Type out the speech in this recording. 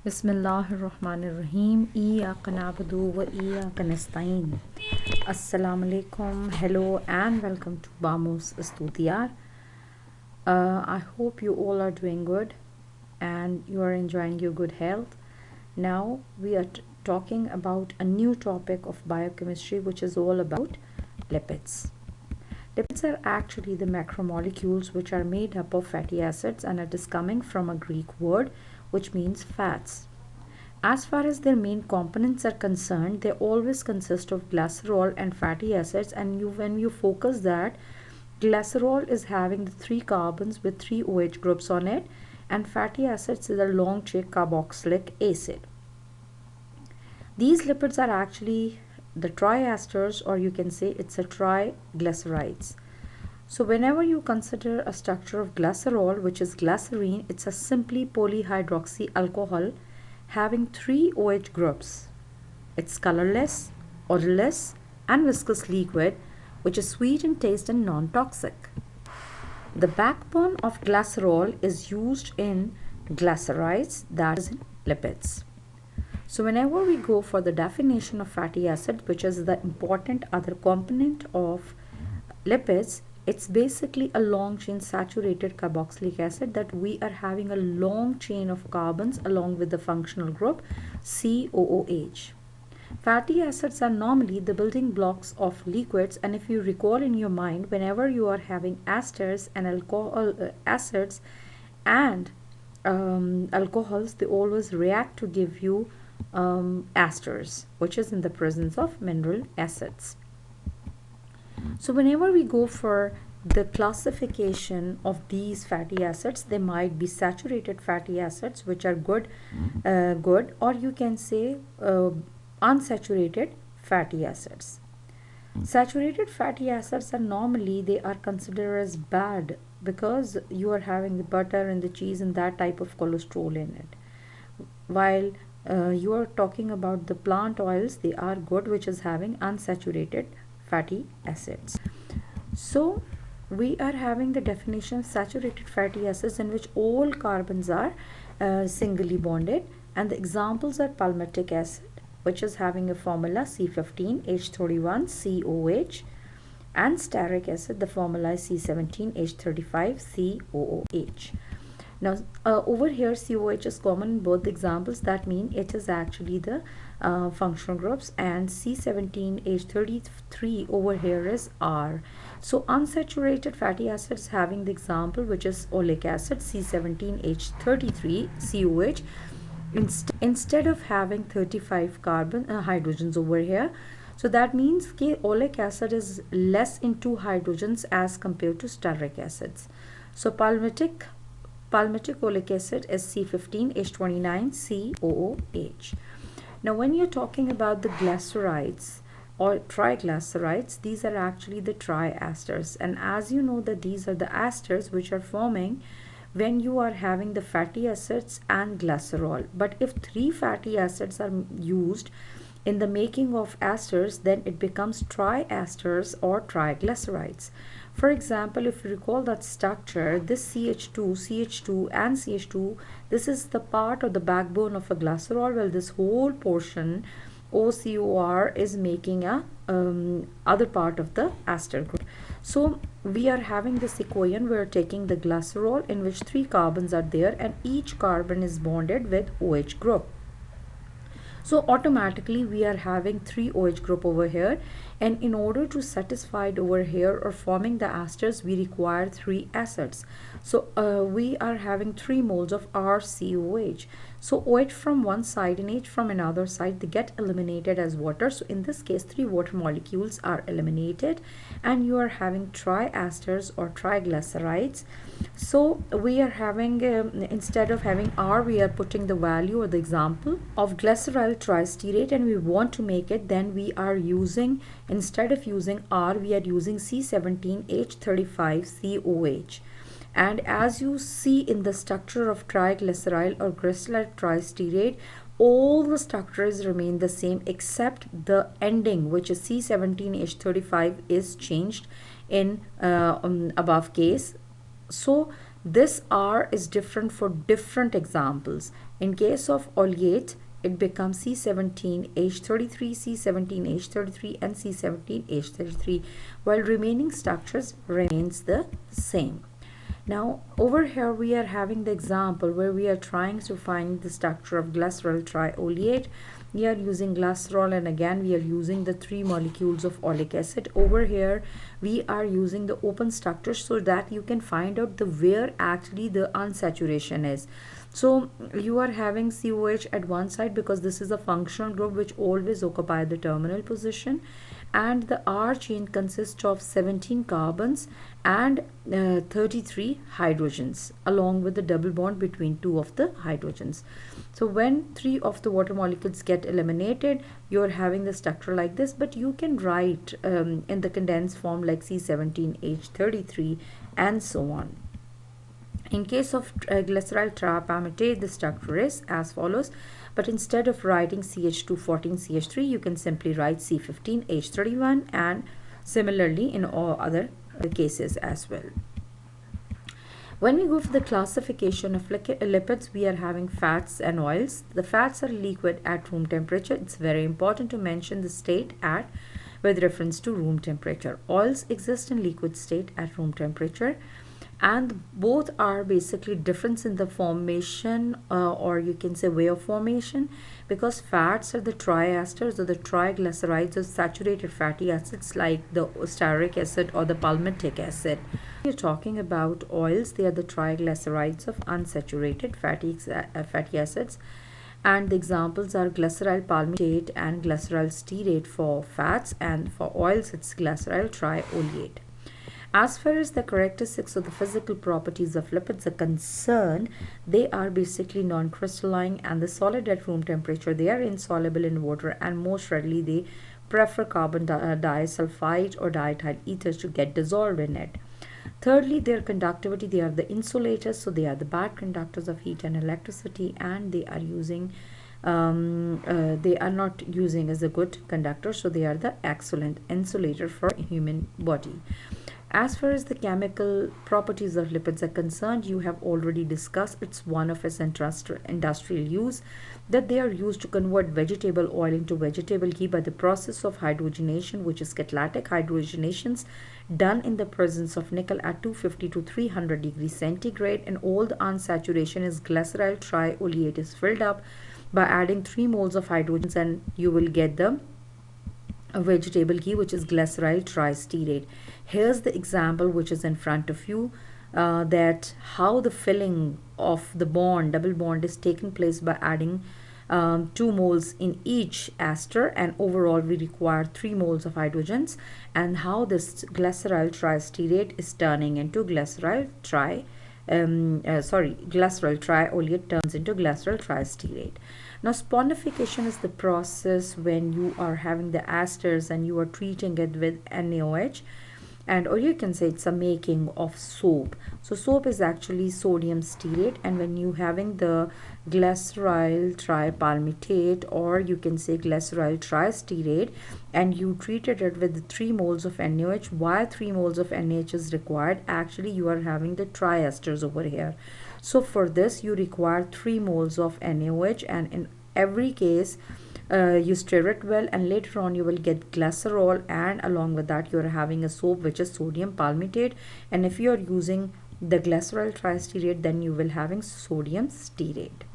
Bismillahirrahmanirrahim. Iyaka na'budu wa iyaka nasta'in. Assalamu alaikum. Hello and welcome to Bamos Studiyar. I hope you all are doing good and you are enjoying your good health. Now we are talking about a new topic of biochemistry, which is all about lipids. Lipids are actually the macromolecules which are made up of fatty acids, and it is coming from a Greek word which means fats. As far as their main components are concerned, they always consist of glycerol and fatty acids, and when you focus that glycerol is having the 3 carbons with 3 OH groups on it, and fatty acids is a long chain carboxylic acid. These lipids are actually the triesters, or you can say it's a triglycerides. So whenever you consider a structure of glycerol, which is glycerine, it's a simply polyhydroxy alcohol having 3 OH groups. It's colorless, odorless, and viscous liquid, which is sweet in taste and non-toxic. The backbone of glycerol is used in glycerides, that is in lipids. So whenever we go for the definition of fatty acid, which is the important other component of lipids, it's basically a long chain saturated carboxylic acid that we are having a long chain of carbons along with the functional group COOH. Fatty acids are normally the building blocks of liquids, and if you recall in your mind, whenever you are having esters and acids and alcohols, they always react to give you esters, which is in the presence of mineral acids. So whenever we go for the classification of these fatty acids, they might be saturated fatty acids, which are good, or you can say unsaturated fatty acids. Saturated fatty acids are normally, they are considered as bad because you are having the butter and the cheese and that type of cholesterol in it. While you are talking about the plant oils, they are good, which is having unsaturated fatty acids. So we are having the definition of saturated fatty acids in which all carbons are singly bonded, and the examples are palmitic acid, which is having a formula C15H31COH, and stearic acid, the formula is C17H35COOH. Now over here COH is common in both examples, that means it is actually the functional groups, and C17H33 over here is R. So unsaturated fatty acids having the example which is oleic acid C17H33COH. Instead of having 35 carbon hydrogens over here, so that means oleic acid is less in 2 hydrogens as compared to stearic acids. So palmitic oleic acid is C15H29COOH. Now when you're talking about the glycerides or triglycerides, these are actually the triesters, and as you know that these are the esters which are forming when you are having the fatty acids and glycerol. But if 3 fatty acids are used in the making of esters, then it becomes triesters or triglycerides. For example, if you recall that structure, this CH2 and CH2, this is the part or the backbone of a glycerol. Well, this whole portion OCOR is making a other part of the ester group. So we are having this equation, we are taking the glycerol in which 3 carbons are there and each carbon is bonded with OH group. So automatically we are having 3 OH group over here, and in order to satisfy it over here or forming the esters, we require 3 acids. So we are having 3 moles of RCOH. So OH from one side and H from another side, they get eliminated as water. So in this case 3 water molecules are eliminated and you are having triesters or triglycerides. So we are having instead of having R, we are putting the value or the example of glyceryl tristearate, and we want to make it, then we are using, instead of using R, we are using C17H35COH. And as you see in the structure of triglyceryl or glyceryl tristearate, all the structures remain the same except the ending, which is C17H35, is changed in above case. So this R is different for different examples. In case of oleate, it becomes C17H33, C17H33 and C17H33, while remaining structures remains the same. Now over here we are having the example where we are trying to find the structure of glycerol trioleate. We are using glycerol, and again we are using the 3 molecules of oleic acid. Over here we are using the open structure so that you can find out the where actually the unsaturation is. So you are having COH at one side because this is a functional group which always occupy the terminal position, and the R chain consists of 17 carbons and 33 hydrogens along with the double bond between 2 of the hydrogens. So when 3 of the water molecules get eliminated, you are having the structure like this, but you can write in the condensed form like C17H33 and so on. In case of glyceryl tripalmitate, the structure is as follows, but instead of writing CH214CH3, you can simply write C15H31, and similarly in all other cases as well. When we go for the classification of lipids, we are having fats and oils. The fats are liquid at room temperature. It's very important to mention the state at with reference to room temperature. Oils exist in liquid state at room temperature, and both are basically different in the formation or you can say way of formation, because fats are the triesters or the triglycerides of saturated fatty acids like the stearic acid or the palmitic acid. We're talking about oils. They are the triglycerides of unsaturated fatty acids, and the examples are glyceryl palmitate and glyceryl stearate for fats, and for oils it's glyceryl trioleate. As far as the characteristics of the physical properties of lipids are concerned, they are basically non-crystalline and the solid at room temperature. They are insoluble in water, and most readily they prefer carbon disulphide or diethyl ethers to get dissolved in it. Thirdly, their conductivity, they are the insulators, so they are the bad conductors of heat and electricity, and they are using they are not using as a good conductor, so they are the excellent insulator for human body. As far as the chemical properties of lipids are concerned, you have already discussed it's one of its industrial use, that they are used to convert vegetable oil into vegetable ghee by the process of hydrogenation, which is catalytic hydrogenations done in the presence of nickel at 250 to 300 degrees centigrade, and all the unsaturation is glyceryl trioleate is filled up by adding 3 moles of hydrogens, and you will get the vegetable ghee, which is glyceryl tristearate. Here's the example which is in front of you, that how the filling of the bond, double bond, is taking place by adding 2 moles in each ester, and overall we require 3 moles of hydrogens, and how this glyceryl tristearate is turning into glyceryl trioleate turns into glyceryl tristearate. Now sponification is the process when you are having the esters and you are treating it with NaOH, and or you can say it's a making of soap. So soap is actually sodium stearate, and when you having the glyceryl tripalmitate or you can say glyceryl tristearate and you treated it with 3 moles of NaOH, why 3 moles of NaOH is required? Actually you are having the triesters over here, so for this you require 3 moles of NaOH, and in every case you stir it well, and later on you will get glycerol, and along with that you are having a soap which is sodium palmitate, and if you are using the glyceryl tristearate then you will having sodium stearate.